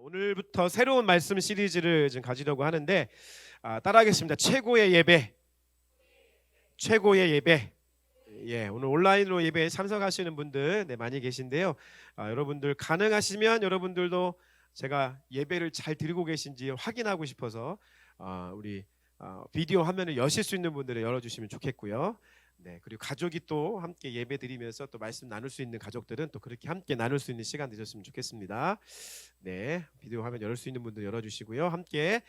오늘부터 새로운 말씀 시리즈를 좀 가지려고 하는데 따라하겠습니다. 최고의 예배, 최고의 예배. 예, 오늘 온라인으로 예배에 참석하시는 분들 많이 계신데요. 여러분들 가능하시면 여러분들도 제가 예배를 잘 드리고 계신지 확인하고 싶어서 우리 비디오 화면을 여실 수 있는 분들을 열어주시면 좋겠고요. 네, 그리고 가족이 또 함께 예배 드리면서 또 말씀 나눌 수 있는 가족들은 또 그렇게 함께 나눌 수 있는 시간 되셨으면 좋겠습니다. 네, 비디오 화면 열을 수 있는 분들 열어주시고요. 함께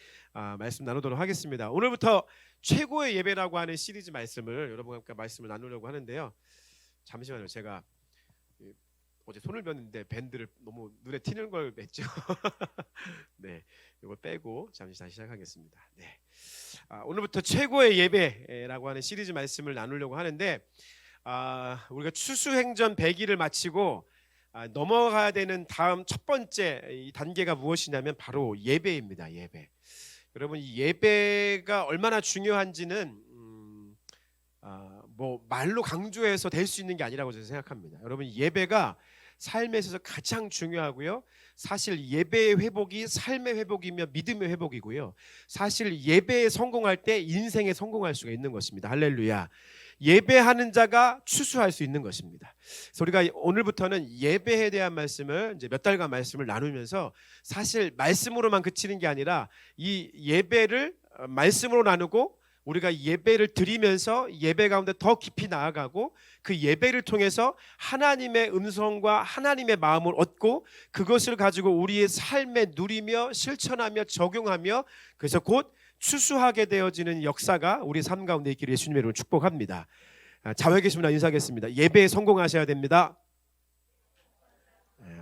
말씀 나누도록 하겠습니다. 오늘부터 최고의 예배라고 하는 시리즈 말씀을 여러분과 함께 말씀을 나누려고 하는데요. 잠시만요, 제가 어제 손을 뵀는데 밴드를 너무 눈에 튀는 걸 맸죠. 네, 이걸 빼고 잠시 다시 시작하겠습니다. 네. 오늘부터 최고의 예배라고 하는 시리즈 말씀을 나누려고 하는데 우리가 추수행전 100일을 마치고 넘어가야 되는 다음 첫 번째 이 단계가 무엇이냐면 바로 예배입니다. 예배. 여러분, 이 예배가 얼마나 중요한지는 뭐 말로 강조해서 될 수 있는 게 아니라고 저는 생각합니다. 여러분, 예배가 삶에 있어서 가장 중요하고요. 사실 예배의 회복이 삶의 회복이며 믿음의 회복이고요. 사실 예배에 성공할 때 인생에 성공할 수가 있는 것입니다. 할렐루야. 예배하는 자가 추수할 수 있는 것입니다. 그래서 우리가 오늘부터는 예배에 대한 말씀을 이제 몇 달간 말씀을 나누면서 사실 말씀으로만 그치는 게 아니라 이 예배를 말씀으로 나누고 우리가 예배를 드리면서 예배 가운데 더 깊이 나아가고 그 예배를 통해서 하나님의 음성과 하나님의 마음을 얻고 그것을 가지고 우리의 삶에 누리며 실천하며 적용하며 그래서 곧 추수하게 되어지는 역사가 우리 삶 가운데 있기를 예수님의 이름으로 축복합니다. 좌우에 계신 분 인사하겠습니다. 예배에 성공하셔야 됩니다.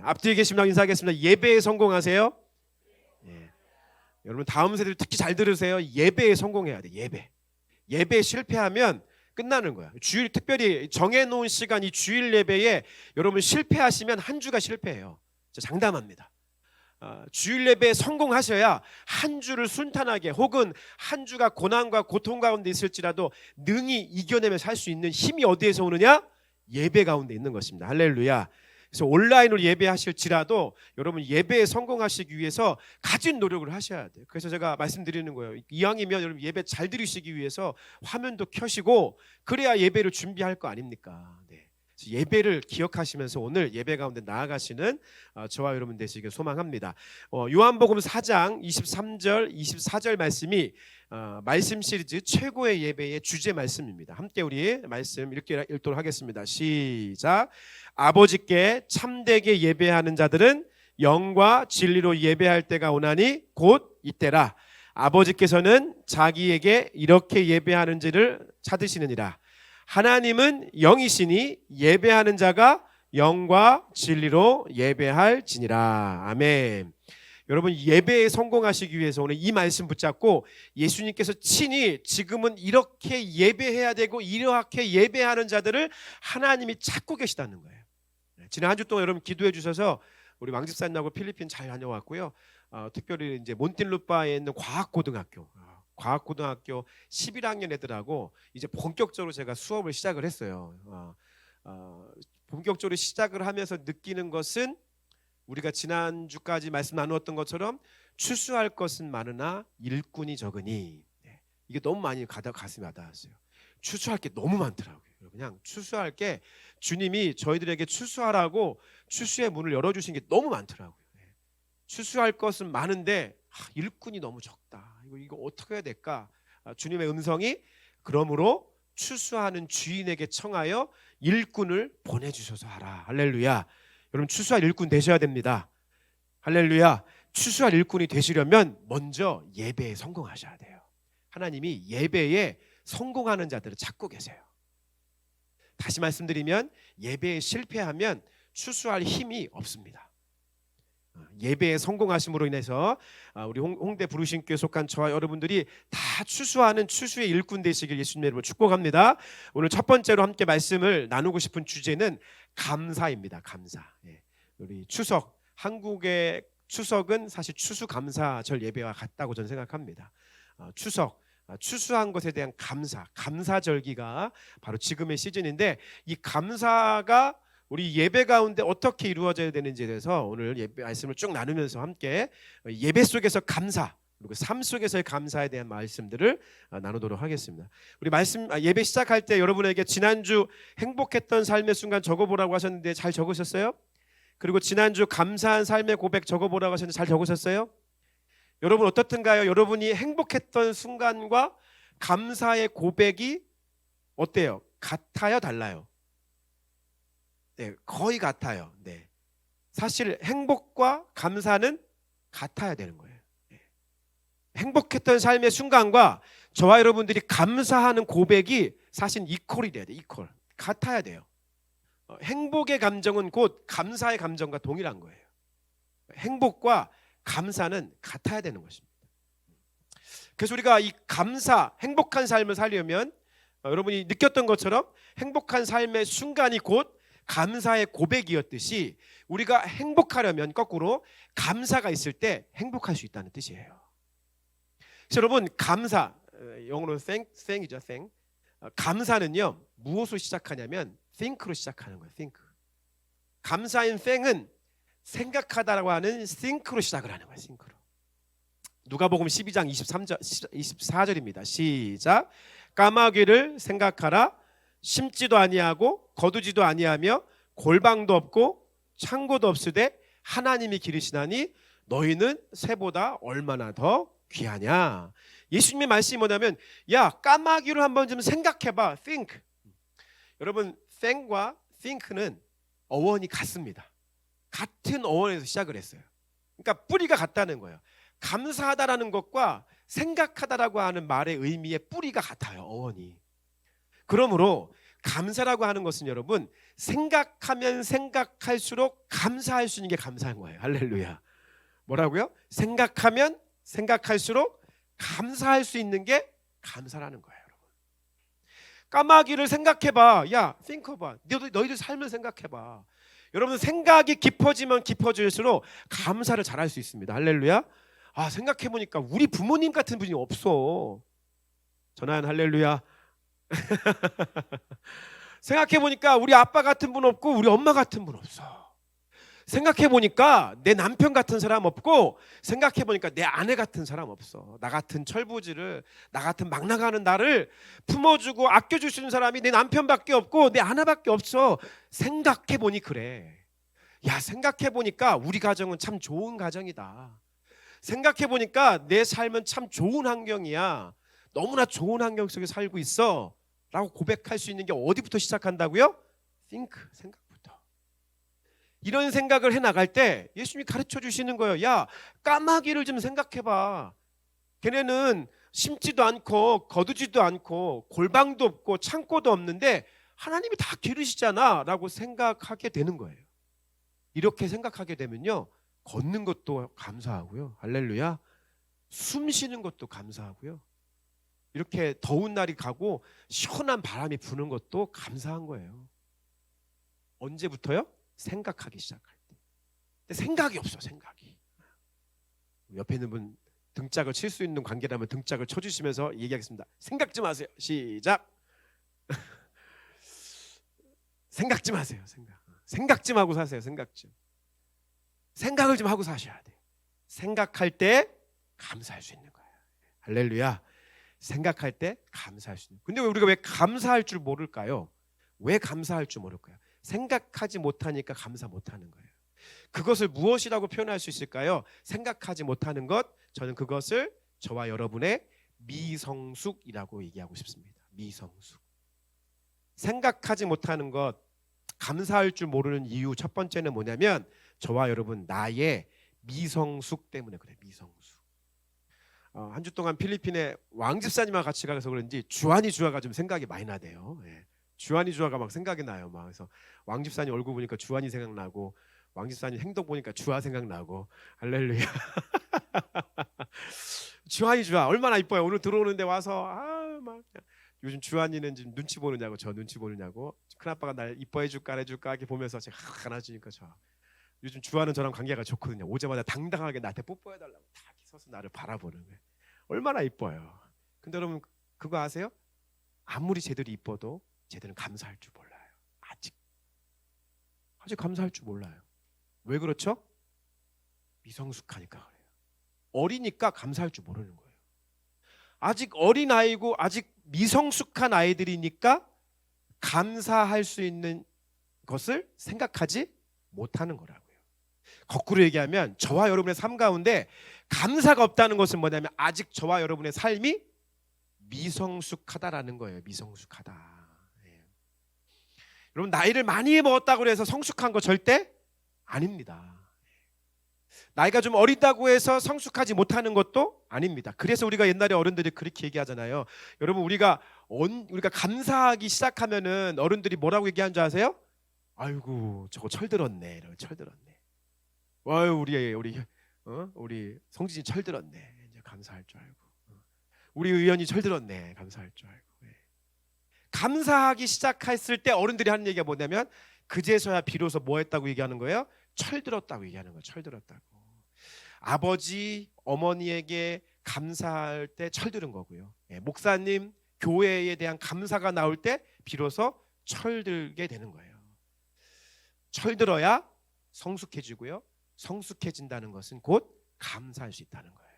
앞뒤에 계신 분 인사하겠습니다. 예배에 성공하세요. 여러분, 다음 세대들 특히 잘 들으세요. 예배에 성공해야 돼. 예배에 실패하면 끝나는 거야. 주일 특별히 정해놓은 시간 이 주일 예배에 여러분 실패하시면 한 주가 실패해요. 장담합니다. 주일 예배에 성공하셔야 한 주를 순탄하게 혹은 한 주가 고난과 고통 가운데 있을지라도 능히 이겨내며 살 수 있는 힘이 어디에서 오느냐? 예배 가운데 있는 것입니다. 할렐루야. 그래서 온라인으로 예배하실지라도 여러분 예배에 성공하시기 위해서 가진 노력을 하셔야 돼요. 그래서 제가 말씀드리는 거예요. 이왕이면 여러분 예배 잘 드리시기 위해서 화면도 켜시고 그래야 예배를 준비할 거 아닙니까? 네. 예배를 기억하시면서 오늘 예배 가운데 나아가시는 저와 여러분 되시길 소망합니다. 요한복음 4장 23절 24절 말씀이 말씀 시리즈 최고의 예배의 주제 말씀입니다. 함께 우리 말씀 읽도록 하겠습니다. 시작. 아버지께 참되게 예배하는 자들은 영과 진리로 예배할 때가 오나니 곧 이때라. 아버지께서는 자기에게 이렇게 예배하는지를 찾으시느니라. 하나님은 영이시니 예배하는 자가 영과 진리로 예배할지니라. 아멘. 여러분, 예배에 성공하시기 위해서 오늘 이 말씀 붙잡고 예수님께서 친히 지금은 이렇게 예배해야 되고 이렇게 예배하는 자들을 하나님이 찾고 계시다는 거예요. 지난 한 주 동안 여러분 기도해 주셔서 우리 왕집사님하고 필리핀 잘 다녀왔고요. 특별히 이제 몬틸루파에 있는 과학고등학교 11학년 애들하고 이제 본격적으로 제가 수업을 시작을 했어요. 본격적으로 시작을 하면서 느끼는 것은 우리가 지난주까지 말씀 나누었던 것처럼 추수할 것은 많으나 일꾼이 적으니, 이게 너무 많이 가슴이 와닿았어요. 추수할 게 너무 많더라고요. 그냥 추수할 게 주님이 저희들에게 추수하라고 추수의 문을 열어주신 게 너무 많더라고요. 추수할 것은 많은데 일꾼이 너무 적다. 이거 어떻게 해야 될까? 주님의 음성이 그러므로 추수하는 주인에게 청하여 일꾼을 보내주셔서 하라. 할렐루야. 여러분, 추수할 일꾼 되셔야 됩니다. 할렐루야. 추수할 일꾼이 되시려면 먼저 예배에 성공하셔야 돼요. 하나님이 예배에 성공하는 자들을 찾고 계세요. 다시 말씀드리면 예배에 실패하면 추수할 힘이 없습니다. 예배에 성공하심으로 인해서 우리 홍대 부르심교회 속한 저와 여러분들이 다 추수하는 추수의 일꾼 되시길 예수님의 이름으로 축복합니다. 오늘 첫 번째로 함께 말씀을 나누고 싶은 주제는 감사입니다. 감사. 우리 추석, 한국의 추석은 사실 추수감사절 예배와 같다고 저는 생각합니다. 추석, 추수한 것에 대한 감사절기가 바로 지금의 시즌인데 이 감사가 우리 예배 가운데 어떻게 이루어져야 되는지에 대해서 오늘 예배 말씀을 쭉 나누면서 함께 예배 속에서 감사 그리고 삶 속에서의 감사에 대한 말씀들을 나누도록 하겠습니다. 우리 예배 시작할 때 여러분에게 지난주 행복했던 삶의 순간 적어보라고 하셨는데 잘 적으셨어요? 그리고 지난주 감사한 삶의 고백 적어보라고 하셨는데 잘 적으셨어요? 여러분 어떻든가요? 여러분이 행복했던 순간과 감사의 고백이 어때요? 같아요? 달라요? 네, 거의 같아요. 네. 사실 행복과 감사는 같아야 되는 거예요. 네. 행복했던 삶의 순간과 저와 여러분들이 감사하는 고백이 사실 이퀄이 돼야 돼요. 이퀄. 같아야 돼요. 행복의 감정은 곧 감사의 감정과 동일한 거예요. 행복과 감사는 같아야 되는 것입니다. 그래서 우리가 이 감사, 행복한 삶을 살려면 여러분이 느꼈던 것처럼 행복한 삶의 순간이 곧 감사의 고백이었듯이 우리가 행복하려면 거꾸로 감사가 있을 때 행복할 수 있다는 뜻이에요. 그래서 여러분 감사, 영어로 thank이죠. thank. 감사는요 무엇으로 시작하냐면 think로 시작하는 거예요. think. 감사인 thank은 생각하다라고 하는 think로 시작을 하는 거예요. think로. 누가복음 12장 24절입니다. 시작. 까마귀를 생각하라. 심지도 아니하고 거두지도 아니하며 골방도 없고 창고도 없으되 하나님이 기르시나니 너희는 새보다 얼마나 더 귀하냐. 예수님의 말씀이 뭐냐면 야 까마귀를 한번 좀 생각해봐. think. 여러분 think과 think는 어원이 같습니다. 같은 어원에서 시작을 했어요. 그러니까 뿌리가 같다는 거예요. 감사하다라는 것과 생각하다라고 하는 말의 의미의 뿌리가 같아요. 어원이. 그러므로 감사라고 하는 것은 여러분 생각하면 생각할수록 감사할 수 있는 게 감사한 거예요. 할렐루야. 뭐라고요? 생각하면 생각할수록 감사할 수 있는 게 감사라는 거예요. 여러분. 까마귀를 생각해봐. 야 think about. 너희들 삶을 생각해봐. 여러분 생각이 깊어지면 깊어질수록 감사를 잘할 수 있습니다. 할렐루야. 아 생각해보니까 우리 부모님 같은 분이 없어. 전한 할렐루야. 생각해보니까 우리 아빠 같은 분 없고 우리 엄마 같은 분 없어. 생각해보니까 내 남편 같은 사람 없고 생각해보니까 내 아내 같은 사람 없어. 나 같은 철부지를 나 같은 막 나가는 나를 품어주고 아껴줄 수 있는 사람이 내 남편밖에 없고 내 아내밖에 없어. 생각해보니 그래. 야 생각해보니까 우리 가정은 참 좋은 가정이다. 생각해보니까 내 삶은 참 좋은 환경이야. 너무나 좋은 환경 속에 살고 있어 라고 고백할 수 있는 게 어디부터 시작한다고요? think, 생각부터. 이런 생각을 해나갈 때 예수님이 가르쳐 주시는 거예요. 야 까마귀를 좀 생각해봐. 걔네는 심지도 않고 거두지도 않고 골방도 없고 창고도 없는데 하나님이 다 기르시잖아 라고 생각하게 되는 거예요. 이렇게 생각하게 되면요 걷는 것도 감사하고요. 할렐루야. 숨 쉬는 것도 감사하고요. 이렇게 더운 날이 가고 시원한 바람이 부는 것도 감사한 거예요. 언제부터요? 생각하기 시작할 때. 근데 생각이 없어. 생각이. 옆에 있는 분 등짝을 칠 수 있는 관계라면 등짝을 쳐주시면서 얘기하겠습니다. 생각 좀 하세요. 시작. 생각 좀 하세요. 생각 좀 하고 사세요. 생각 좀. 생각을 좀 하고 사셔야 돼요. 생각할 때 감사할 수 있는 거예요. 할렐루야. 생각할 때 감사할 수 있는. 근데 우리가 왜 감사할 줄 모를까요? 왜 감사할 줄 모를까요? 생각하지 못하니까 감사 못하는 거예요. 그것을 무엇이라고 표현할 수 있을까요? 생각하지 못하는 것, 저는 그것을 저와 여러분의 미성숙이라고 얘기하고 싶습니다. 미성숙. 생각하지 못하는 것, 감사할 줄 모르는 이유 첫 번째는 뭐냐면 저와 여러분 나의 미성숙 때문에 그래요. 미성숙. 한 주 동안 필리핀에 왕집사님과 같이 가서 그런지 주한이 주아가 좀 생각이 많이 나대요. 예. 주한이 주아가 막 생각이 나요. 막 그래서 왕집사님 얼굴 보니까 주한이 생각나고 왕집사님 행동 보니까 주아 생각나고 할렐루야. 주한이 주아 얼마나 이뻐요. 오늘 들어오는데 와서 막 요즘 주한이는 지금 눈치 보느냐고 저 눈치 보느냐고 큰아빠가 날 이뻐해 줄까 안 해줄까 이렇게 보면서 제가 안아주니까 저 요즘 주한은 저랑 관계가 좋거든요. 오자마자 당당하게 나한테 뽀뽀해달라고 딱 서서 나를 바라보는 거예요. 얼마나 이뻐요. 근데 여러분 그거 아세요? 아무리 쟤들이 이뻐도 쟤들은 감사할 줄 몰라요. 아직. 아직 감사할 줄 몰라요. 왜 그렇죠? 미성숙하니까 그래요. 어리니까 감사할 줄 모르는 거예요. 아직 어린 아이고 아직 미성숙한 아이들이니까 감사할 수 있는 것을 생각하지 못하는 거라고요. 거꾸로 얘기하면 저와 여러분의 삶 가운데 감사가 없다는 것은 뭐냐면 아직 저와 여러분의 삶이 미성숙하다라는 거예요. 미성숙하다. 예. 여러분 나이를 많이 먹었다고 해서 성숙한 거 절대 아닙니다. 나이가 좀 어리다고 해서 성숙하지 못하는 것도 아닙니다. 그래서 우리가 옛날에 어른들이 그렇게 얘기하잖아요. 여러분 우리가 감사하기 시작하면은 어른들이 뭐라고 얘기하는 줄 아세요? 아이고 저거 철들었네. 이러고 철들었네. 와유 우리 성진이 철들었네. 이제 감사할 줄 알고. 우리 의원이 철들었네. 감사할 줄 알고. 예. 감사하기 시작했을 때 어른들이 하는 얘기가 뭐냐면 그제서야 비로소 뭐 했다고 얘기하는 거예요? 철들었다고 얘기하는 거예요. 철들었다고. 아버지, 어머니에게 감사할 때 철드는 거고요. 예, 목사님, 교회에 대한 감사가 나올 때 비로소 철들게 되는 거예요. 철들어야 성숙해지고요. 성숙해진다는 것은 곧 감사할 수 있다는 거예요.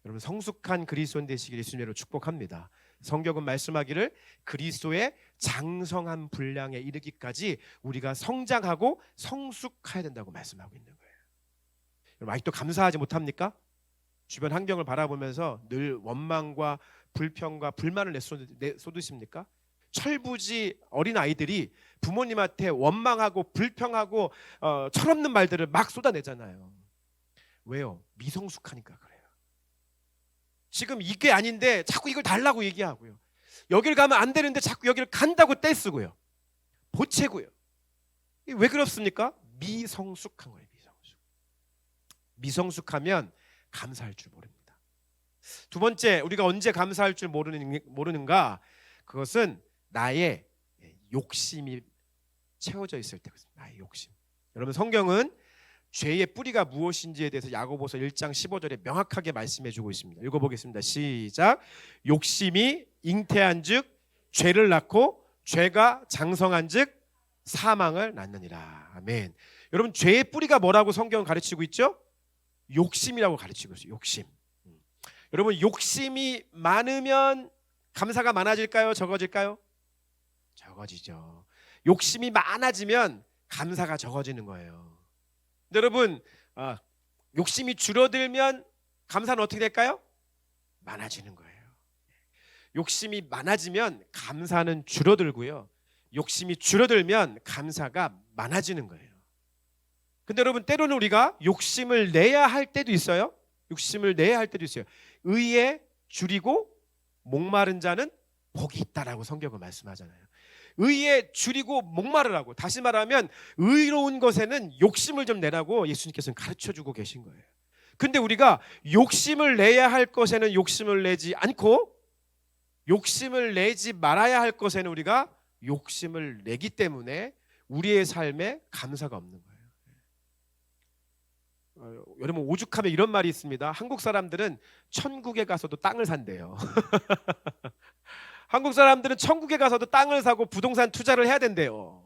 여러분 성숙한 그리스도인 되시기를 예수님으로 축복합니다. 성경은 말씀하기를 그리스도의 장성한 분량에 이르기까지 우리가 성장하고 성숙해야 된다고 말씀하고 있는 거예요. 여러분 아직도 감사하지 못합니까? 주변 환경을 바라보면서 늘 원망과 불평과 불만을 내쏟으십니까? 철부지 어린 아이들이 부모님한테 원망하고 불평하고 철없는 말들을 막 쏟아내잖아요. 왜요? 미성숙하니까 그래요. 지금 이게 아닌데 자꾸 이걸 달라고 얘기하고요. 여길 가면 안 되는데 자꾸 여기를 간다고 떼쓰고요. 보채고요. 왜 그렇습니까? 미성숙한 거예요. 미성숙하면 감사할 줄 모릅니다. 두 번째, 우리가 언제 감사할 줄 모르는가? 그것은 나의 욕심이 채워져 있을 때. 나의 욕심. 여러분 성경은 죄의 뿌리가 무엇인지에 대해서 야고보서 1장 15절에 명확하게 말씀해 주고 있습니다. 읽어보겠습니다. 시작. 욕심이 잉태한 즉 죄를 낳고 죄가 장성한 즉 사망을 낳느니라. 아멘. 여러분 죄의 뿌리가 뭐라고 성경은 가르치고 있죠? 욕심이라고 가르치고 있어요. 욕심. 여러분 욕심이 많으면 감사가 많아질까요? 적어질까요? 적어지죠. 욕심이 많아지면 감사가 적어지는 거예요. 여러분 욕심이 줄어들면 감사는 어떻게 될까요? 많아지는 거예요. 욕심이 많아지면 감사는 줄어들고요. 욕심이 줄어들면 감사가 많아지는 거예요. 근데 여러분 때로는 우리가 욕심을 내야 할 때도 있어요. 욕심을 내야 할 때도 있어요. 의에 줄이고 목마른 자는 복이 있다라고 성경은 말씀하잖아요. 의에 줄이고 목마르라고. 다시 말하면 의로운 것에는 욕심을 좀 내라고 예수님께서는 가르쳐주고 계신 거예요. 근데 우리가 욕심을 내야 할 것에는 욕심을 내지 않고 욕심을 내지 말아야 할 것에는 우리가 욕심을 내기 때문에 우리의 삶에 감사가 없는 거예요. 여러분 오죽하면 이런 말이 있습니다. 한국 사람들은 천국에 가서도 땅을 산대요. 한국 사람들은 천국에 가서도 땅을 사고 부동산 투자를 해야 된대요.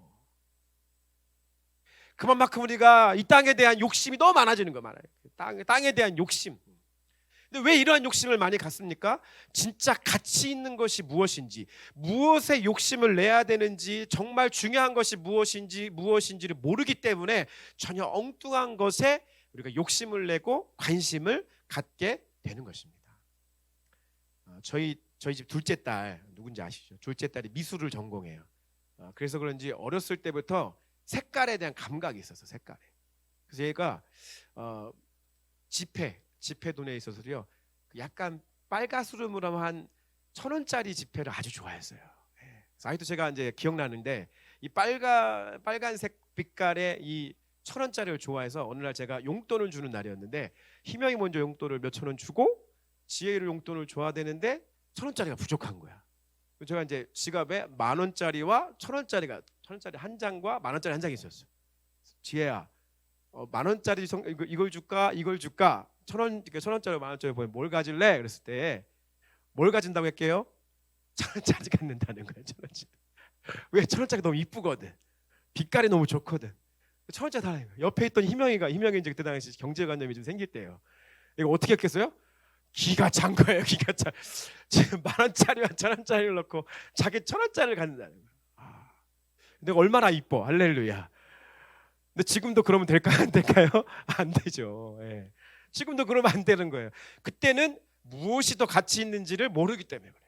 그만큼 우리가 이 땅에 대한 욕심이 너무 많아지는 거 많아요. 땅에 대한 욕심. 근데 왜 이러한 욕심을 많이 갖습니까? 진짜 가치 있는 것이 무엇인지, 무엇에 욕심을 내야 되는지, 정말 중요한 것이 무엇인지를 모르기 때문에 전혀 엉뚱한 것에 우리가 욕심을 내고 관심을 갖게 되는 것입니다. 저희 집 둘째 딸 누군지 아시죠? 둘째 딸이 미술을 전공해요. 그래서 그런지 어렸을 때부터 색깔에 대한 감각이 있었어. 색깔에. 그래서 얘가 지폐 돈에 있어서요 약간 빨가스름으로 한 1,000원짜리 지폐를 아주 좋아했어요. 그래서 아직도 제가 이제 기억나는데 이 빨간색 빛깔의 이 1,000원짜리를 좋아해서 어느 날 제가 용돈을 주는 날이었는데 희명이 먼저 용돈을 몇천 원 주고 지혜를 용돈을 줘야 되는데 1,000원짜리가 부족한 거야. 제가 이제 지갑에 10,000원짜리와 1,000원짜리 한 장과 10,000원짜리 한 장이 있었어요. 지혜야, 10,000원짜리 이걸 줄까? 이걸 줄까? 1,000원짜리 10,000원짜리 보면 뭘 가질래? 그랬을 때 뭘 가진다고 할게요? 1,000원짜리 갖는다는 거예요. 1,000원짜리. 왜? 1,000원짜리 너무 이쁘거든. 빛깔이 너무 좋거든. 천 원짜리 달라는 거예요. 옆에 있던 희명이 이제 그때 당시 경제관념이 좀 생길 때예요. 이거 어떻게 했겠어요? 기가 찬 거예요. 기가 차. 지금 10,000원짜리와 1,000원짜리를 넣고 자기 1,000원짜리를 갖는다는 거예요. 내가 얼마나 이뻐. 할렐루야. 근데 지금도 그러면 될까요? 안 될까요? 안 되죠. 예. 지금도 그러면 안 되는 거예요. 그때는 무엇이 더 가치 있는지를 모르기 때문에 그래요.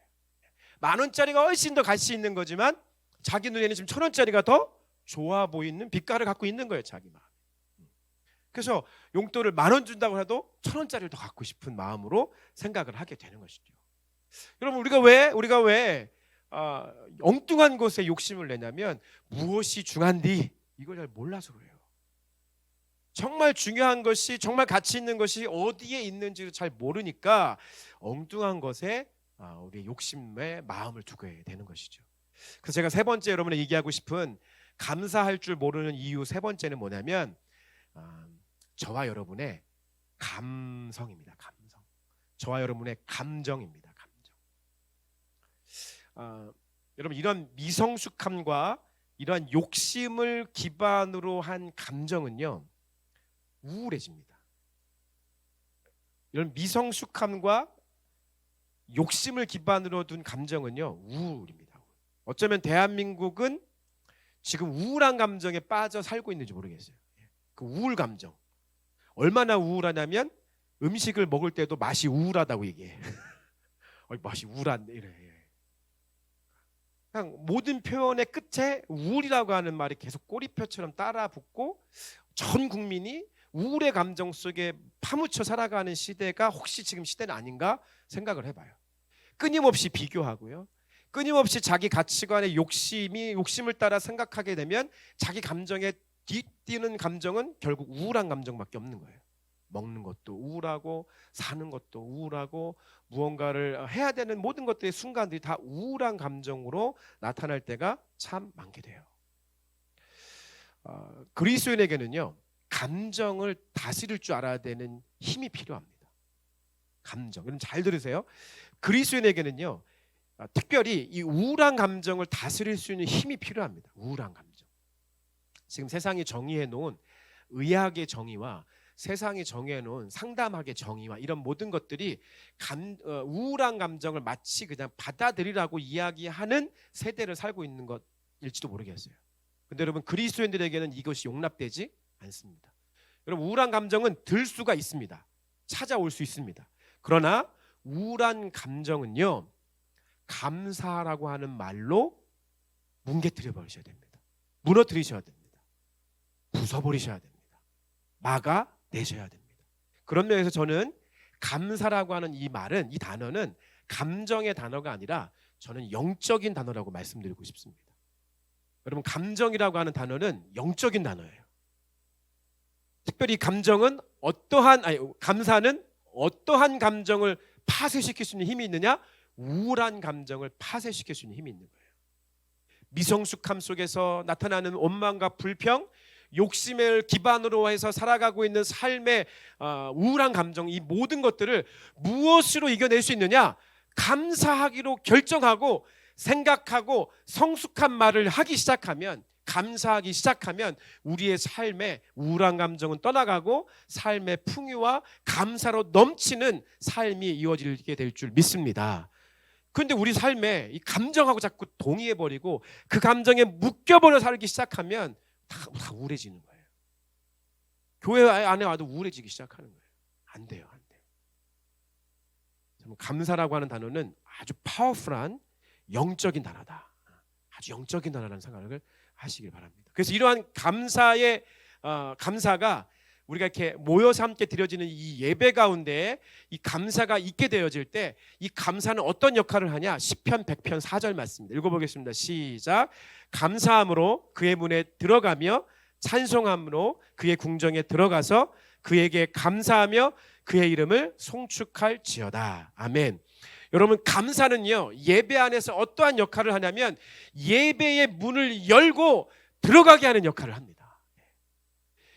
10,000원짜리가 훨씬 더 가치 있는 거지만 자기 눈에는 지금 1,000원짜리가 더 좋아 보이는 빛깔을 갖고 있는 거예요. 자기 마음. 그래서 용돈을 10,000원 준다고 해도 1,000원짜리를 더 갖고 싶은 마음으로 생각을 하게 되는 것이죠. 여러분 우리가 왜 엉뚱한 것에 욕심을 내냐면 무엇이 중한디 이걸 잘 몰라서 그래요. 정말 중요한 것이 정말 가치 있는 것이 어디에 있는지를 잘 모르니까 엉뚱한 것에 우리의 욕심에 마음을 두게 되는 것이죠. 그래서 제가 세 번째 여러분에 얘기하고 싶은 감사할 줄 모르는 이유 세 번째는 뭐냐면 저와 여러분의 감성입니다. 감성. 저와 여러분의 감정입니다. 감정. 여러분 이런 미성숙함과 이러한 욕심을 기반으로 한 감정은요 우울해집니다. 이런 미성숙함과 욕심을 기반으로 둔 감정은요 우울입니다. 어쩌면 대한민국은 지금 우울한 감정에 빠져 살고 있는지 모르겠어요. 그 우울 감정 얼마나 우울하냐면 음식을 먹을 때도 맛이 우울하다고 얘기해. 맛이 우울한데 이래. 그냥 모든 표현의 끝에 우울이라고 하는 말이 계속 꼬리표처럼 따라 붙고 전 국민이 우울의 감정 속에 파묻혀 살아가는 시대가 혹시 지금 시대는 아닌가 생각을 해봐요. 끊임없이 비교하고요. 끊임없이 자기 가치관의 욕심을 따라 생각하게 되면 자기 감정에 뒤뛰는 감정은 결국 우울한 감정밖에 없는 거예요. 먹는 것도 우울하고 사는 것도 우울하고 무언가를 해야 되는 모든 것들의 순간들이 다 우울한 감정으로 나타날 때가 참 많게 돼요. 그리스도인에게는요 감정을 다스릴 줄 알아야 되는 힘이 필요합니다. 감정. 여러분 잘 들으세요. 그리스도인에게는요 특별히 이 우울한 감정을 다스릴 수 있는 힘이 필요합니다. 우울한 감정. 지금 세상이 정의해 놓은 의학의 정의와 세상이 정해 놓은 상담학의 정의와 이런 모든 것들이 우울한 감정을 마치 그냥 받아들이라고 이야기하는 세대를 살고 있는 것일지도 모르겠어요. 근데 여러분 그리스도인들에게는 이것이 용납되지 않습니다. 여러분 우울한 감정은 들 수가 있습니다. 찾아올 수 있습니다. 그러나 우울한 감정은요 감사라고 하는 말로 뭉개뜨려 버리셔야 됩니다. 무너뜨리셔야 됩니다. 부숴버리셔야 됩니다. 막아내셔야 됩니다. 그런 면에서 저는 감사라고 하는 이 말은, 이 단어는 감정의 단어가 아니라 저는 영적인 단어라고 말씀드리고 싶습니다. 여러분 감정이라고 하는 단어는 영적인 단어예요. 특별히 감사는 어떠한 감정을 파쇄시킬 수 있는 힘이 있느냐? 우울한 감정을 파쇄시킬 수 있는 힘이 있는 거예요. 미성숙함 속에서 나타나는 원망과 불평, 욕심을 기반으로 해서 살아가고 있는 삶의 우울한 감정, 이 모든 것들을 무엇으로 이겨낼 수 있느냐? 감사하기로 결정하고 생각하고 성숙한 말을 하기 시작하면, 감사하기 시작하면 우리의 삶의 우울한 감정은 떠나가고 삶의 풍요와 감사로 넘치는 삶이 이어지게 될 줄 믿습니다. 그런데 우리 삶에 이 감정하고 자꾸 동의해버리고 그 감정에 묶여버려 살기 시작하면 다 우울해지는 거예요. 교회 안에 와도 우울해지기 시작하는 거예요. 안 돼요. 감사라고 하는 단어는 아주 파워풀한 영적인 단어다. 아주 영적인 단어라는 생각을 하시길 바랍니다. 그래서 이러한 감사가 우리가 이렇게 모여서 함께 드려지는 이 예배 가운데 이 감사가 있게 되어질 때 이 감사는 어떤 역할을 하냐? 시편 100편 4절 말씀입니다. 읽어보겠습니다. 시작. 감사함으로 그의 문에 들어가며 찬송함으로 그의 궁정에 들어가서 그에게 감사하며 그의 이름을 송축할지어다. 아멘. 여러분 감사는요 예배 안에서 어떠한 역할을 하냐면 예배의 문을 열고 들어가게 하는 역할을 합니다.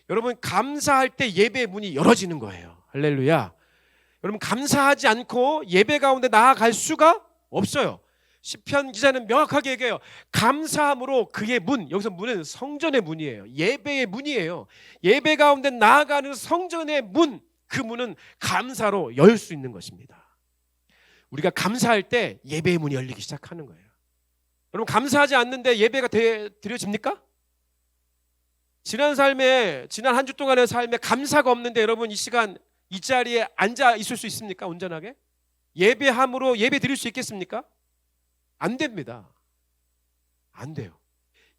여러분 감사할 때 예배의 문이 열어지는 거예요. 할렐루야. 여러분 감사하지 않고 예배 가운데 나아갈 수가 없어요. 시편 기자는 명확하게 얘기해요. 감사함으로 그의 문, 여기서 문은 성전의 문이에요. 예배의 문이에요. 예배 가운데 나아가는 성전의 문, 그 문은 감사로 열 수 있는 것입니다. 우리가 감사할 때 예배의 문이 열리기 시작하는 거예요. 여러분, 감사하지 않는데 예배가 드려집니까? 지난 한 주 동안의 삶에 감사가 없는데 여러분 이 시간 이 자리에 앉아 있을 수 있습니까? 온전하게? 예배함으로 예배 드릴 수 있겠습니까? 안 됩니다. 안 돼요.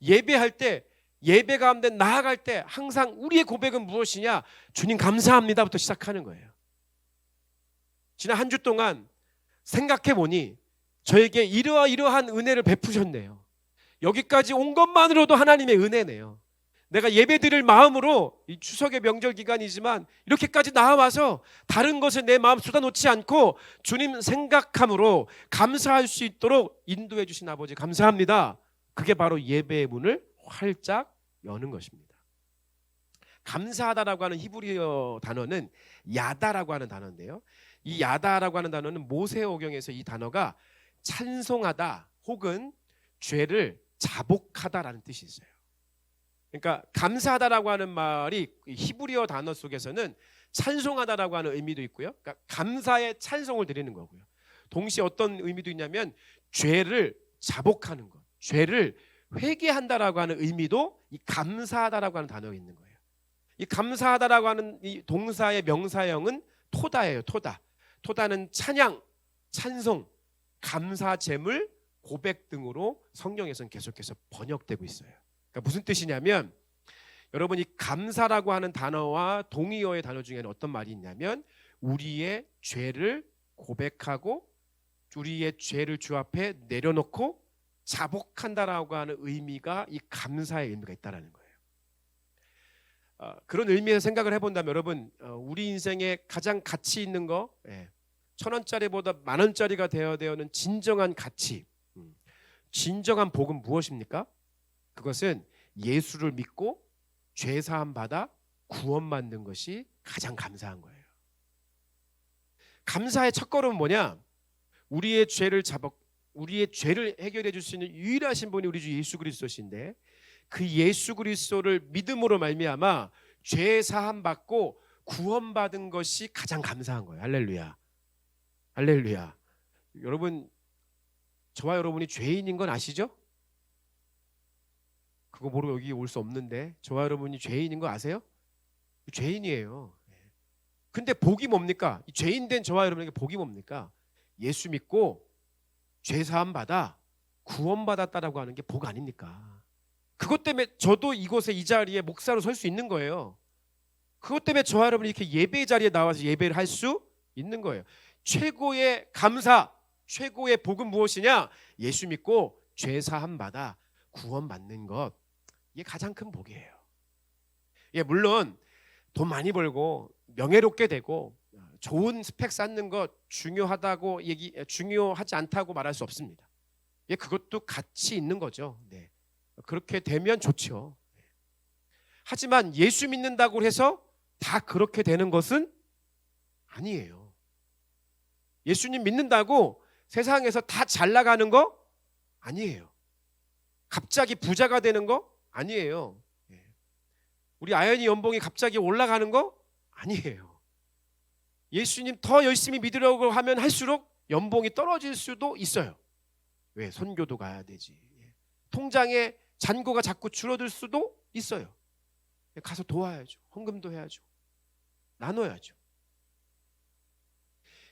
예배할 때, 예배 가운데 나아갈 때 항상 우리의 고백은 무엇이냐? 주님 감사합니다부터 시작하는 거예요. 지난 한 주 동안 생각해 보니 저에게 이러한 은혜를 베푸셨네요. 여기까지 온 것만으로도 하나님의 은혜네요. 내가 예배 드릴 마음으로 이 추석의 명절 기간이지만 이렇게까지 나와서 다른 것에 내 마음 쏟아놓지 않고 주님 생각함으로 감사할 수 있도록 인도해 주신 아버지 감사합니다. 그게 바로 예배의 문을 활짝 여는 것입니다. 감사하다라고 하는 히브리어 단어는 야다라고 하는 단어인데요. 이 야다라고 하는 단어는 모세오경에서 이 단어가 찬송하다 혹은 죄를 자복하다라는 뜻이 있어요. 그러니까 감사하다라고 하는 말이 히브리어 단어 속에서는 찬송하다라고 하는 의미도 있고요. 그러니까 감사의 찬송을 드리는 거고요. 동시에 어떤 의미도 있냐면 죄를 자복하는 것, 죄를 회개한다라고 하는 의미도 이 감사하다라고 하는 단어가 있는 거예요. 이 감사하다라고 하는 이 동사의 명사형은 토다예요. 토다는 찬양, 찬송, 감사, 제물, 고백 등으로 성경에서는 계속해서 번역되고 있어요. 그러니까 무슨 뜻이냐면 여러분 이 감사라고 하는 단어와 동의어의 단어 중에는 어떤 말이 있냐면 우리의 죄를 고백하고 우리의 죄를 주 앞에 내려놓고 자복한다라고 하는 의미가 이 감사의 의미가 있다라는 거예요. 그런 의미에서 생각을 해본다면 여러분 우리 인생에 가장 가치 있는 거 1,000원짜리보다 10,000원짜리가 되어야 되는 진정한 가치, 진정한 복은 무엇입니까? 그것은 예수를 믿고 죄사함 받아 구원받는 것이 가장 감사한 거예요. 감사의 첫걸음은 뭐냐? 우리의 죄를 해결해 줄 수 있는 유일하신 분이 우리 주 예수 그리스도신데 그 예수 그리스도를 믿음으로 말미암아 죄 사함 받고 구원받은 것이 가장 감사한 거예요. 할렐루야. 할렐루야. 여러분, 저와 여러분이 죄인인 건 아시죠? 그거 모르고 여기 올 수 없는데 저와 여러분이 죄인인 거 아세요? 죄인이에요. 근데 복이 뭡니까? 죄인 된 저와 여러분에게 복이 뭡니까? 예수 믿고 죄 사함 받아 구원받았다라고 하는 게 복 아닙니까? 그것 때문에 저도 이곳에 이 자리에 목사로 설 수 있는 거예요. 그것 때문에 저와 여러분이 이렇게 예배 자리에 나와서 예배를 할 수 있는 거예요. 최고의 감사, 최고의 복은 무엇이냐? 예수 믿고 죄 사함 받아 구원받는 것. 이게 가장 큰 복이에요. 물론 돈 많이 벌고 명예롭게 되고 좋은 스펙 쌓는 것 중요하지 않다고 말할 수 없습니다. 그것도 가치 있는 거죠. 네. 그렇게 되면 좋죠. 하지만 예수 믿는다고 해서 다 그렇게 되는 것은 아니에요. 예수님 믿는다고 세상에서 다 잘 나가는 거 아니에요. 갑자기 부자가 되는 거 아니에요. 우리 아연이 연봉이 갑자기 올라가는 거 아니에요. 예수님 더 열심히 믿으려고 하면 할수록 연봉이 떨어질 수도 있어요. 왜? 선교도 가야 되지. 통장에 잔고가 자꾸 줄어들 수도 있어요. 가서 도와야죠. 헌금도 해야죠. 나눠야죠.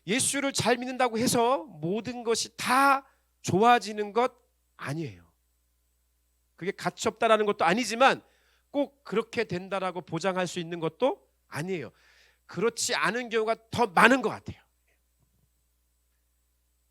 예수를 잘 믿는다고 해서 모든 것이 다 좋아지는 것 아니에요. 그게 가치 없다라는 것도 아니지만 꼭 그렇게 된다라고 보장할 수 있는 것도 아니에요. 그렇지 않은 경우가 더 많은 것 같아요.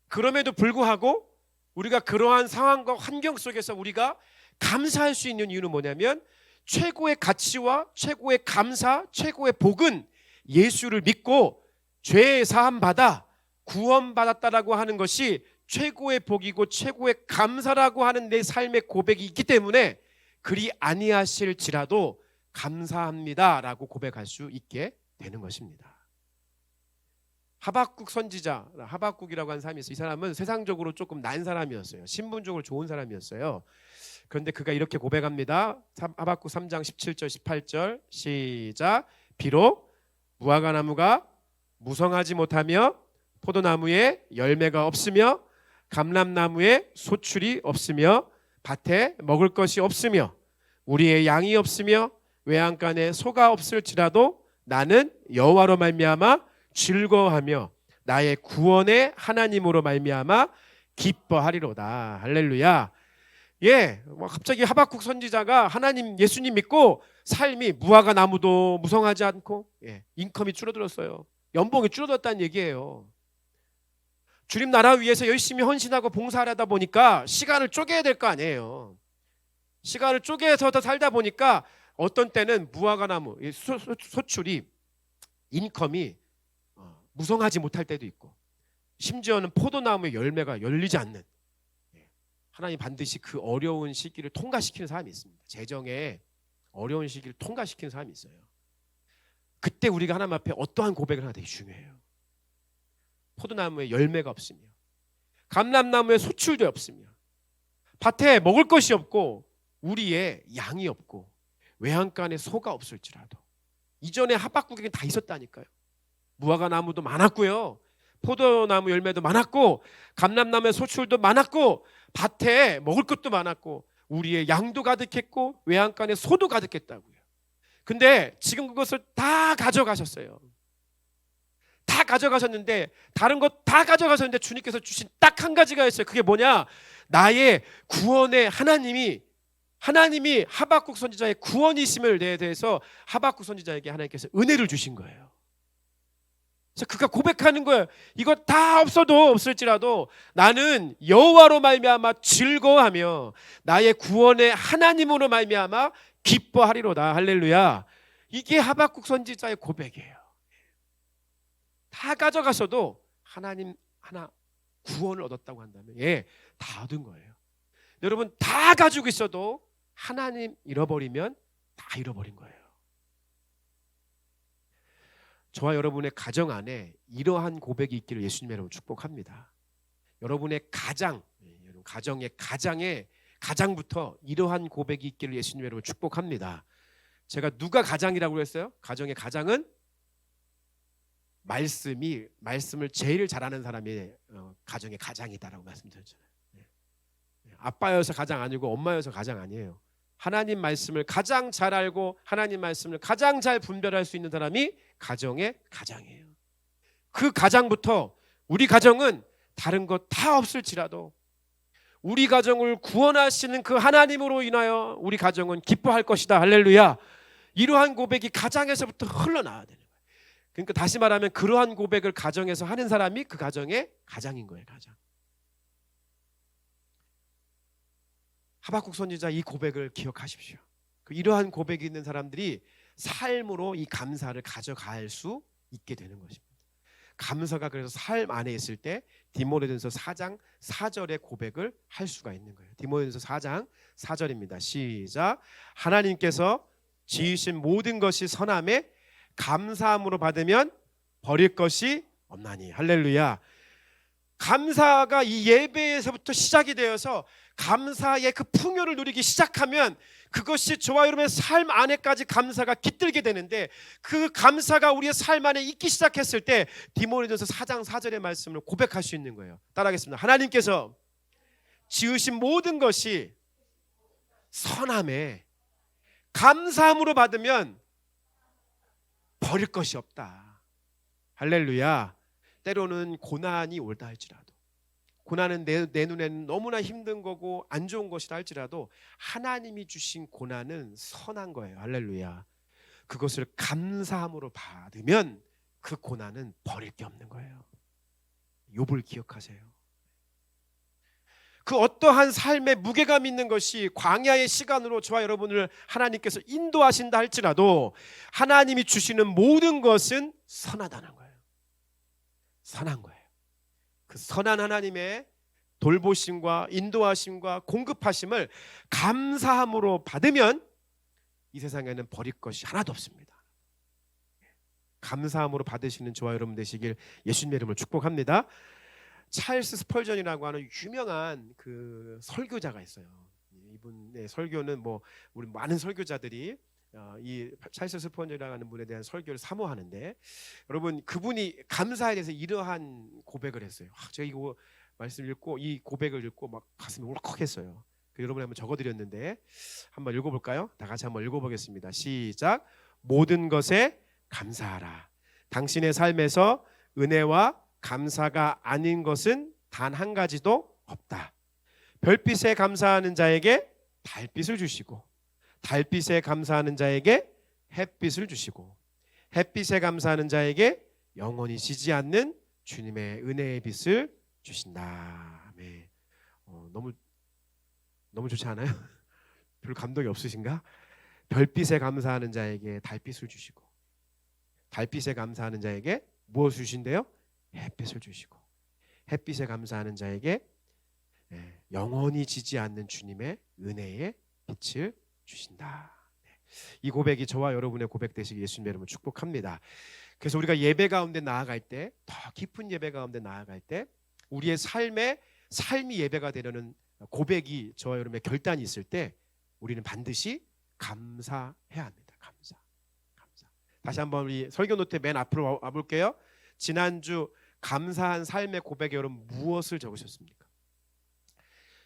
그럼에도 불구하고 우리가 그러한 상황과 환경 속에서 우리가 감사할 수 있는 이유는 뭐냐면 최고의 가치와 최고의 감사, 최고의 복은 예수를 믿고 죄 사함 받아 구원받았다라고 하는 것이 최고의 복이고 최고의 감사라고 하는 내 삶의 고백이 있기 때문에 그리 아니하실지라도 감사합니다라고 고백할 수 있게 되는 것입니다. 하박국 선지자, 하박국이라고 하는 사람이 있어요. 이 사람은 세상적으로 조금 난 사람이었어요. 신분적으로 좋은 사람이었어요. 그런데 그가 이렇게 고백합니다. 하박국 3장 17절 18절 시작. 비록 무화과나무가 무성하지 못하며 포도나무에 열매가 없으며 감람나무에 소출이 없으며 밭에 먹을 것이 없으며 우리의 양이 없으며 외양간에 소가 없을지라도 나는 여호와로 말미암아 즐거워하며 나의 구원의 하나님으로 말미암아 기뻐하리로다. 할렐루야. 예, 갑자기 하박국 선지자가 하나님 예수님 믿고 삶이 무화과 나무도 무성하지 않고 인컴이 줄어들었어요. 연봉이 줄어들었다는 얘기예요. 주님 나라 위해서 열심히 헌신하고 봉사하다 보니까 시간을 쪼개야 될 거 아니에요. 시간을 쪼개서 더 살다 보니까 어떤 때는 무화과 나무 소출이 인컴이 무성하지 못할 때도 있고 심지어는 포도나무의 열매가 열리지 않는, 하나님 반드시 그 어려운 시기를 통과시키는 사람이 있습니다. 재정에 어려운 시기를 통과시키는 사람이 있어요. 그때 우리가 하나님 앞에 어떠한 고백을 하나 되게 중요해요. 포도나무에 열매가 없으며 감람나무에 소출도 없으며 밭에 먹을 것이 없고 우리의 양이 없고 외양간에 소가 없을지라도. 이전에 하박국에게 다 있었다니까요. 무화과 나무도 많았고요, 포도나무 열매도 많았고 감람나무의 소출도 많았고 밭에 먹을 것도 많았고 우리의 양도 가득했고 외양간에 소도 가득했다고요. 근데 지금 그것을 다 가져가셨어요. 다 가져가셨는데, 다른 것 다 가져가셨는데 주님께서 주신 딱 한 가지가 있어요. 그게 뭐냐? 나의 구원의 하나님이 하박국 선지자의 구원이심을 대해서 하박국 선지자에게 하나님께서 은혜를 주신 거예요. 그래서 그가 고백하는 거예요. 이거 다 없을지라도 나는 여호와로 말미암아 즐거워하며 나의 구원의 하나님으로 말미암아 기뻐하리로다. 할렐루야. 이게 하박국 선지자의 고백이에요. 다 가져가셔도 하나님 하나 구원을 얻었다고 한다면 다 얻은 거예요. 여러분, 다 가지고 있어도 하나님 잃어버리면 다 잃어버린 거예요. 저와 여러분의 가정 안에 이러한 고백이 있기를 예수님의 이름으로 축복합니다. 여러분의 가정의 가장부터 이러한 고백이 있기를 예수님의 이름으로 축복합니다. 제가 누가 가장이라고 그랬어요? 가정의 가장은 말씀을 제일 잘하는 사람이 가정의 가장이다라고 말씀드렸잖아요. 아빠여서 가장 아니고 엄마여서 가장 아니에요. 하나님 말씀을 가장 잘 알고 하나님 말씀을 가장 잘 분별할 수 있는 사람이 가정의 가장이에요. 그 가장부터 우리 가정은 다른 것 다 없을지라도 우리 가정을 구원하시는 그 하나님으로 인하여 우리 가정은 기뻐할 것이다. 할렐루야. 이러한 고백이 가장에서부터 흘러나와야 되는 거예요. 그러니까 다시 말하면 그러한 고백을 가정에서 하는 사람이 그 가정의 가장인 거예요. 가장. 하박국 선지자 이 고백을 기억하십시오. 이러한 고백이 있는 사람들이 삶으로 이 감사를 가져갈 수 있게 되는 것입니다. 감사가 그래서 삶 안에 있을 때 디모데전서 4장 4절의 고백을 할 수가 있는 거예요. 디모데전서 4장 4절입니다. 시작. 하나님께서 지으신 모든 것이 선함에 감사함으로 받으면 버릴 것이 없나니. 할렐루야. 감사가 이 예배에서부터 시작이 되어서 감사의 그 풍요를 누리기 시작하면 그것이 저와 여러분의 삶 안에까지 감사가 깃들게 되는데, 그 감사가 우리의 삶 안에 있기 시작했을 때 디모데전서 4장 4절의 말씀을 고백할 수 있는 거예요. 따라하겠습니다. 하나님께서 지으신 모든 것이 선함에 감사함으로 받으면 버릴 것이 없다. 할렐루야. 때로는 고난이 올다 할지라도, 고난은 내 눈에는 너무나 힘든 거고 안 좋은 것이라 할지라도 하나님이 주신 고난은 선한 거예요. 할렐루야. 그것을 감사함으로 받으면 그 고난은 버릴 게 없는 거예요. 욥을 기억하세요. 그 어떠한 삶의 무게감 있는 것이 광야의 시간으로 저와 여러분을 하나님께서 인도하신다 할지라도 하나님이 주시는 모든 것은 선하다는 거예요. 선한 거예요. 그 선한 하나님의 돌보심과 인도하심과 공급하심을 감사함으로 받으면 이 세상에는 버릴 것이 하나도 없습니다. 감사함으로 받으시는 저와 여러분 되시길 예수님의 이름으로 축복합니다. 찰스 스펄전이라고 하는 유명한 그 설교자가 있어요. 이분의 설교는 뭐 우리 많은 설교자들이 이 찰스 스펄전이라고 하는 분에 대한 설교를 사모하는데, 여러분 그분이 감사에 대해서 이러한 고백을 했어요. 제가 이거 말씀 읽고 이 고백을 읽고 막 가슴이 울컥했어요. 여러분이 한번 적어드렸는데 한번 읽어볼까요? 다 같이 한번 읽어보겠습니다. 시작. 모든 것에 감사하라. 당신의 삶에서 은혜와 감사가 아닌 것은 단 한 가지도 없다. 별빛에 감사하는 자에게 달빛을 주시고, 달빛에 감사하는 자에게 햇빛을 주시고, 햇빛에 감사하는 자에게 영원히 지지 않는 주님의 은혜의 빛을 주신다. 네. 너무 좋지 않아요? 별 감동이 없으신가? 별빛에 감사하는 자에게 달빛을 주시고, 달빛에 감사하는 자에게 무엇을 주신대요? 햇빛을 주시고, 햇빛에 감사하는 자에게 영원히 지지 않는 주님의 은혜의 빛을 주신다. 이 고백이 저와 여러분의 고백 되시기 예수님의 이름으로 축복합니다. 그래서 우리가 예배 가운데 나아갈 때, 더 깊은 예배 가운데 나아갈 때 우리의 삶이 예배가 되려는 고백이 저와 여러분의 결단이 있을 때 우리는 반드시 감사해야 합니다. 감사. 다시 한번 우리 설교 노트 맨 앞으로 와볼게요. 지난주 감사한 삶의 고백에 여러분 무엇을 적으셨습니까?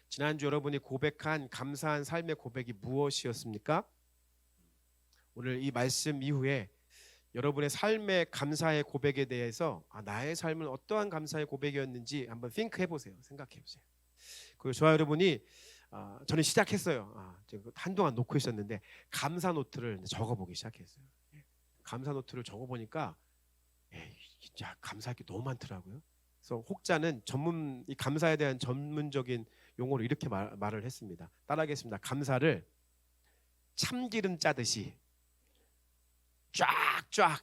지난주 여러분이 고백한 감사한 삶의 고백이 무엇이었습니까? 오늘 이 말씀 이후에 여러분의 삶의 감사의 고백에 대해서 나의 삶은 어떠한 감사의 고백이었는지 한번 think 해보세요. 생각해보세요. 그리고 저와 여러분이 저는 시작했어요. 한동안 놓고 있었는데 감사 노트를 적어보기 시작했어요. 감사 노트를 적어보니까 진짜 감사할 게 너무 많더라고요. 그래서 혹자는 이 감사에 대한 전문적인 용어로 이렇게 말을 했습니다. 따라하겠습니다. 감사를 참기름 짜듯이 쫙쫙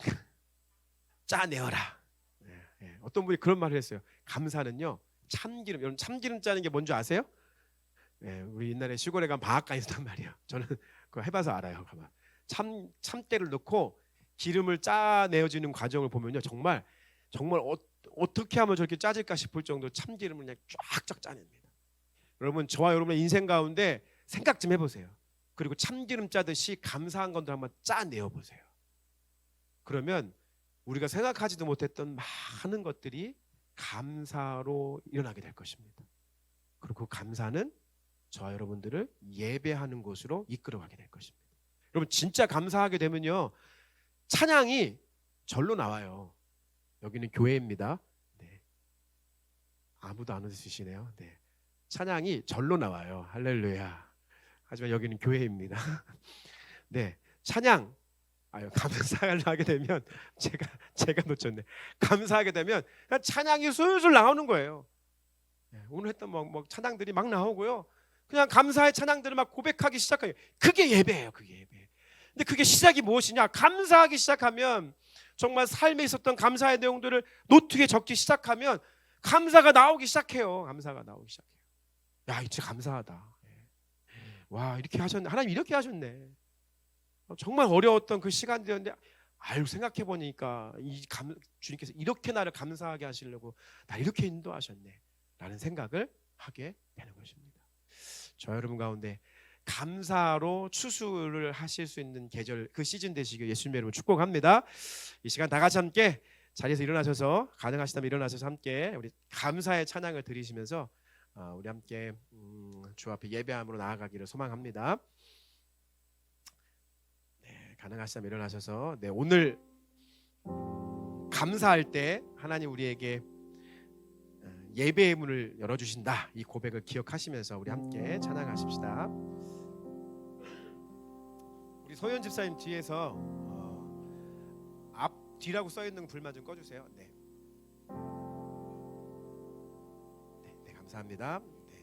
짜내어라. 어떤 분이 그런 말을 했어요. 감사는요, 참기름. 여러분 참기름 짜는 게 뭔지 아세요? 우리 옛날에 시골에 가면 방앗간 있었단 말이에요. 저는 그거 해봐서 알아요. 참때를 넣고 기름을 짜내어지는 과정을 보면요, 정말 어떻게 하면 저렇게 짜질까 싶을 정도로 참기름을 그냥 쫙쫙 짜냅니다. 여러분 저와 여러분의 인생 가운데 생각 좀 해보세요. 그리고 참기름 짜듯이 감사한 것들 한번 짜내어 보세요. 그러면 우리가 생각하지도 못했던 많은 것들이 감사로 일어나게 될 것입니다. 그리고 그 감사는 저와 여러분들을 예배하는 곳으로 이끌어가게 될 것입니다. 여러분 진짜 감사하게 되면요, 찬양이 절로 나와요. 여기는 교회입니다. 아무도 안 웃으시네요. 찬양이 절로 나와요. 할렐루야. 하지만 여기는 교회입니다. 찬양 감사를 하게 되면 제가 놓쳤네. 감사하게 되면 찬양이 술술 나오는 거예요. 오늘 했던 뭐 찬양들이 막 나오고요. 그냥 감사의 찬양들을 막 고백하기 시작해요. 그게 예배예요. 그게 예배. 근데 그게 시작이 무엇이냐? 감사하기 시작하면, 정말 삶에 있었던 감사의 내용들을 노트에 적기 시작하면 감사가 나오기 시작해요. 감사가 나오기 시작해요. 야, 진짜 감사하다. 와, 이렇게 하셨네. 하나님 이렇게 하셨네. 정말 어려웠던 그 시간들이었는데 생각해 보니까 주님께서 이렇게 나를 감사하게 하시려고 나 이렇게 인도하셨네 라는 생각을 하게 되는 것입니다. 저 여러분 가운데 감사로 추수를 하실 수 있는 계절, 그 시즌 되시길 예수님의 이름으로 축복합니다. 이 시간 다 같이 함께 자리에서 일어나셔서, 가능하시다면 일어나셔서 함께 우리 감사의 찬양을 드리시면서 우리 함께 주 앞에 예배함으로 나아가기를 소망합니다. 가능하시다면 일어나셔서 오늘 감사할 때 하나님 우리에게 예배의 문을 열어주신다, 이 고백을 기억하시면서 우리 함께 찬양하십시다. 우리 소연 집사님 뒤에서 뒤라고 써있는 불만 좀 꺼주세요. 네, 감사합니다.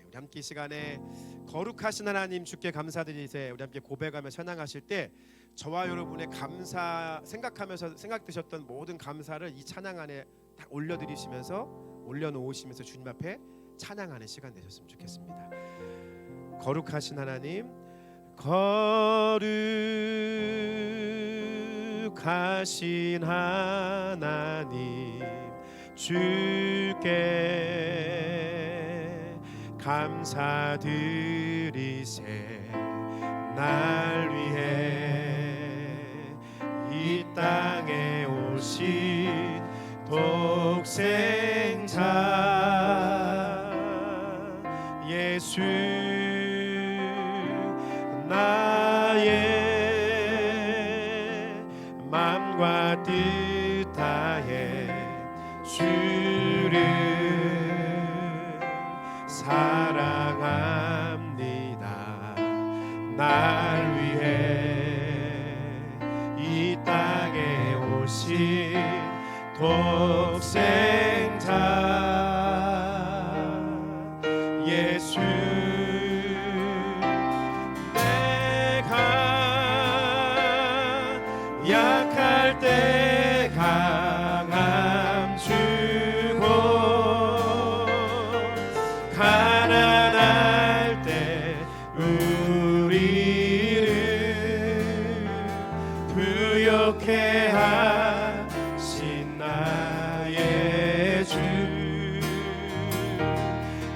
우리 함께 이 시간에 거룩하신 하나님 주께 감사드리세 우리 함께 고백하며 찬양하실 때 저와 여러분의 감사 생각드셨던 모든 감사를 이 찬양 안에 딱 올려놓으시면서 주님 앞에 찬양하는 시간 되셨으면 좋겠습니다. 거룩하신 하나님, 거룩하신 거룩하신 하나님 주께 감사드리세. 날 위해 이 땅에 오신 독생자 예수, 나의 맘과 뜻 다해 주를 사랑합니다. 날 위해 이 땅에 오신 독생자 예수, 내가 약할 때 강함 주고 가난할 때 우리를 부욕해 하신 나의 주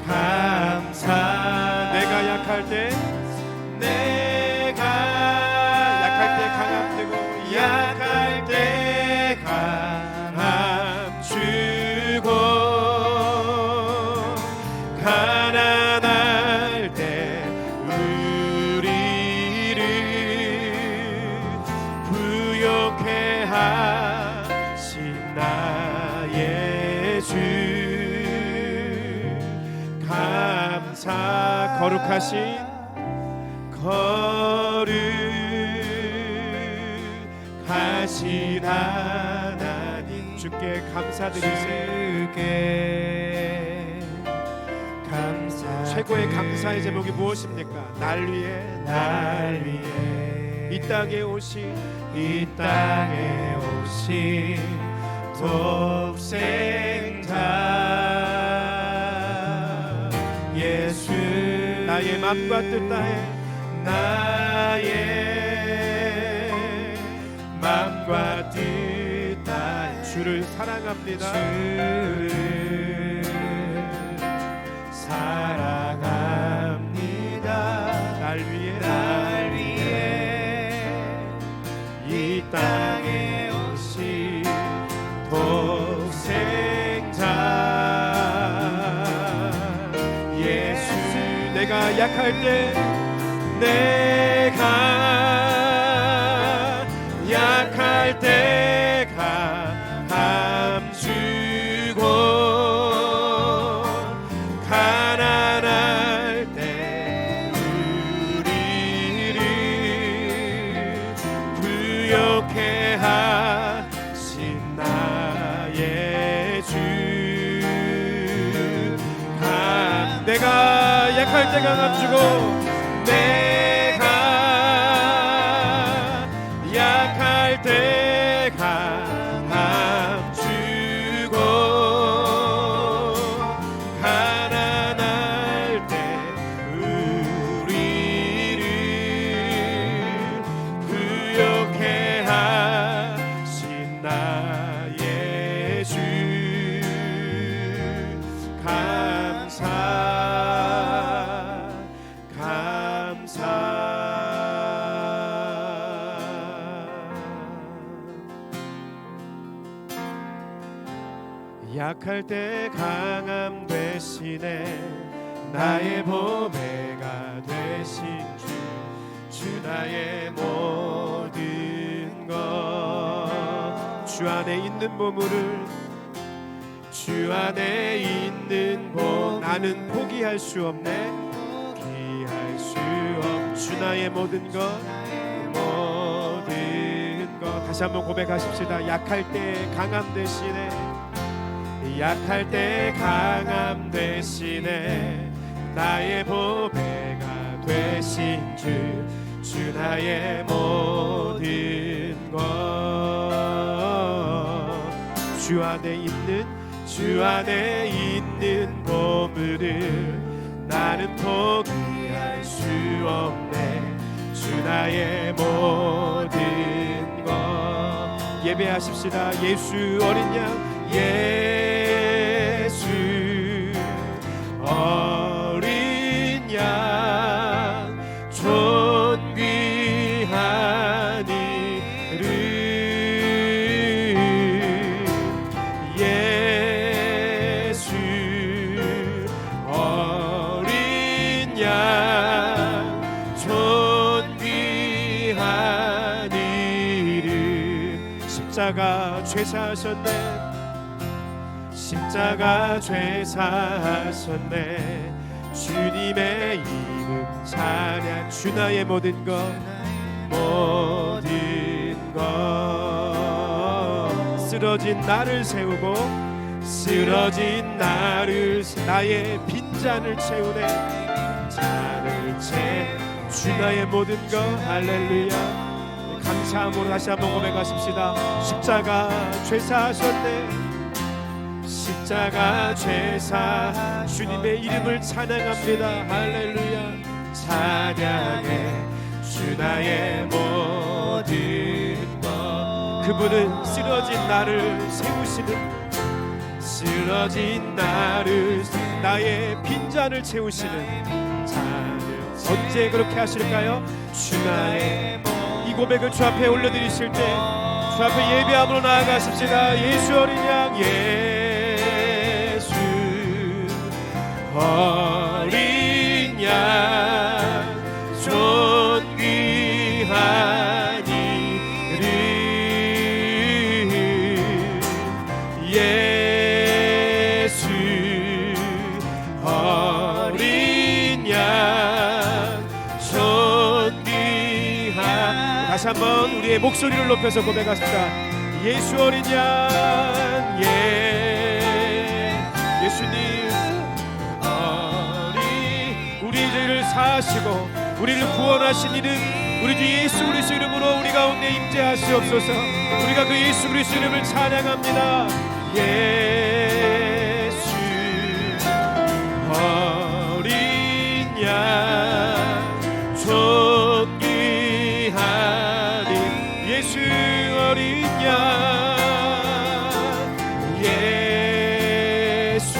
감사. 내가 약할 때 강함 되고 약할 때 강함 주고 가난할 때 우리를 부욕해 하신 나의 주 감사. 거룩하신 하나님 주께 감사드리세. 최고의 감사의 제목이 무엇입니까? 날 위해 이 땅에 오신 독생자 예수, 나의 맘과 뜻 다해 맘과 뜻 다해 주를 사랑합니다. 날 위해 이 땅에 오신 독생자 예수, 내가 약할 때 강함 주고 가난할 때 우리를 부욕해 하신 나의 주 내가 약할 때 강함 주고 내가 약할 때 강함 주고 가난할 때 우리를 부욕해 하신 나의 주 감사. 약할 때 강함 되시네. 나의 보배가 되신 주 나의 모든 것. 주 안에 있는 보물을 주 안에 있는 보 나는 포기할 수 없네. 포기할 수 없. 주 나의 모든 것 다시 한번 고백하십시다. 약할 때 강함 되시네. 약할 때 강함 되시네. 나의 보배가 되신 주 나의 모든 것. 주 안에 있는 보물을 나는 포기할 수 없네. 주 나의 모든 것. 예배하십시다. 예수 어린 양, 예수 어린 양, 존귀한 이름, 예수 어린 양, 존귀한 이름. 십자가 죄사하셨네, 십자가 죄사하셨네. 주님의 이름 찬양. 주 나의 모든 것, 모든 것. 쓰러진 나를 세우고, 쓰러진 나를, 나의 빈잔을 채우네. 잔을 채. 주 나의 모든 것. 할렐루야. 감사함으로 다시 한번 고백하십시다. 십자가 죄사하셨네, 십자가 죄사. 주님의 이름을 찬양합니다. 할렐루야. 찬양해 주 나의 모든 것. 그분은 쓰러진 나를 세우시는, 쓰러진 나를, 나의 빈잔을 채우시는 찬양. 언제 그렇게 하실까요? 주 나의 이 고백을 주 앞에 올려드리실 때 주 앞에 예배함으로 나아가십시다. 예수 어린 양, 예수 어린 양, 존귀한 이름, 예수 어린 양, 존귀한. 다시 한번 우리의 목소리를 높여서 고백합시다. 예수 어린 양, 예수님 우리 죄를 사하시고 우리를 구원하신 이름, 우리 주 예수 그리스도 이름으로 우리 가운데 임재하시옵소서. 우리가 그 예수 그리스도 이름을 찬양합니다. 예수 어린 양, 존귀한 이름, 예수 어린 양, 예수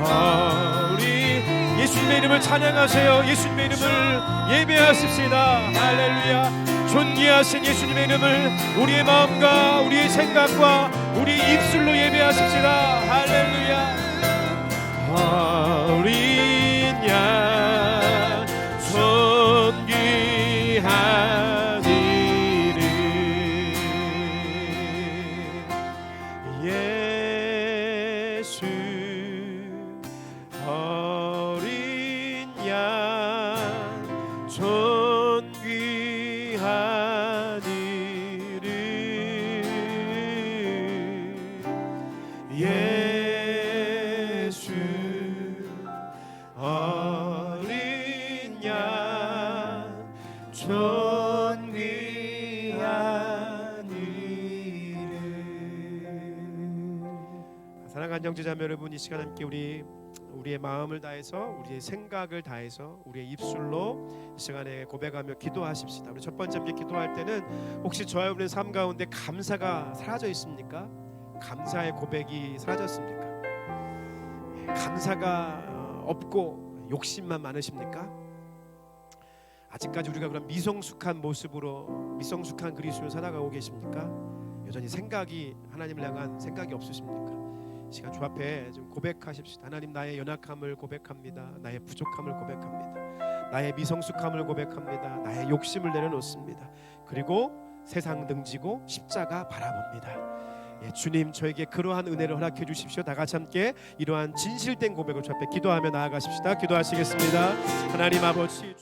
어린. 예수님의 이름을 찬양하세요. 예수님의 이름을 예배하십시다. 할렐루야. 존귀하신 예수님의 이름을 우리의 마음과 우리의 생각과 우리의 입술로 예배하십시다. 할렐루야. 어린 양, 존귀한 이름, 예수 어린 양, 존귀한 이름, 예수 어린 양, 존귀한 이름. 사랑하는 형제자매 여러분, 이 시간 함께 우리의 마음을 다해서, 우리의 생각을 다해서, 우리의 입술로 이 시간에 고백하며 기도하십시다. 우리 첫 번째 함께 기도할 때는 혹시 저와 여러분의 삶 가운데 감사가 사라져 있습니까? 감사의 고백이 사라졌습니까? 감사가 없고 욕심만 많으십니까? 아직까지 우리가 그런 미성숙한 모습으로, 미성숙한 그리스도로 살아가고 계십니까? 여전히 생각이, 하나님을 향한 생각이 없으십니까? 시간 주 앞에 좀 고백하십시다. 하나님, 나의 연약함을 고백합니다. 나의 부족함을 고백합니다. 나의 미성숙함을 고백합니다. 나의 욕심을 내려놓습니다. 그리고 세상 등지고 십자가 바라봅니다. 주님, 저에게 그러한 은혜를 허락해 주십시오. 다 같이 함께 이러한 진실된 고백을 주 앞에 기도하며 나아가십시다. 기도하시겠습니다. 하나님 아버지,